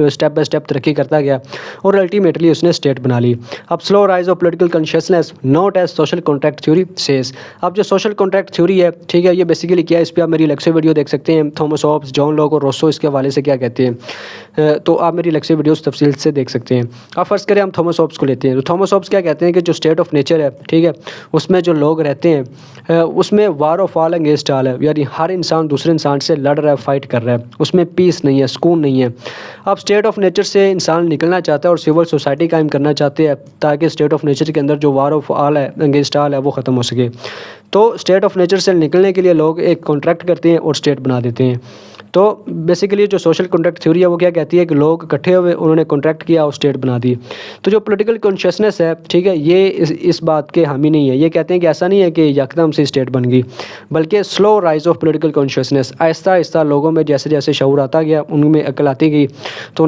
Step by step ترقی کرتا گیا اور الٹیمیٹلی اس نے اسٹیٹ بنا لی. اب slow rise of political consciousness note as social contract theory says. اب جو سوشل کانٹریکٹ تھیوری ہے ٹھیک ہے، یہ بیسیکلی کیا ہے، اس پہ آپ میری لیکچر ویڈیو دیکھ سکتے ہیں. تھامس ہابس، جان لاک اور روسو اس کے حوالے سے کیا کہتے ہیں، تو آپ میری لیکچر ویڈیوز تفصیل سے دیکھ سکتے ہیں. اب فرض کریں ہم تھامس ہابس کو لیتے ہیں، تو تھامس ہابس کیا کہتے ہیں کہ جو اسٹیٹ آف نیچر ہے ٹھیک ہے، اس میں جو لوگ رہتے ہیں اس میں وار آف آل انگیسٹ آل ہے، یعنی ہر انسان دوسرے انسان سے لڑ رہا ہے، فائٹ کر رہا ہے، اس میں پیس نہیں ہے، سکون نہیں ہے. اب اسٹیٹ آف نیچر سے انسان نکلنا چاہتا ہے اور سول سوسائٹی قائم کرنا چاہتے ہیں تاکہ اسٹیٹ آف نیچر کے اندر جو وار آف آل ہے، انگیسٹ آل ہے، وہ ختم ہو سکے. تو اسٹیٹ آف نیچر سے نکلنے کے لیے لوگ ایک کانٹریکٹ کرتے ہیں اور اسٹیٹ بنا دیتے ہیں. تو بیسیکلی جو سوشل کانٹریکٹ تھیوری ہے وہ کیا کہتی ہے کہ لوگ اکٹھے ہوئے، انہوں نے کانٹریکٹ کیا اور اسٹیٹ بنا دی. تو جو پولیٹیکل کانشیسنیس ہے ٹھیک ہے، یہ اس بات کے حامی نہیں ہے. یہ کہتے ہیں کہ ایسا نہیں ہے کہ یکدم سے اسٹیٹ بن گئی، بلکہ سلو رائز آف پولیٹیکل کانشیسنیس، آہستہ آہستہ لوگوں میں جیسے جیسے شعور آتا گیا، ان میں عقل آتی گئی، تو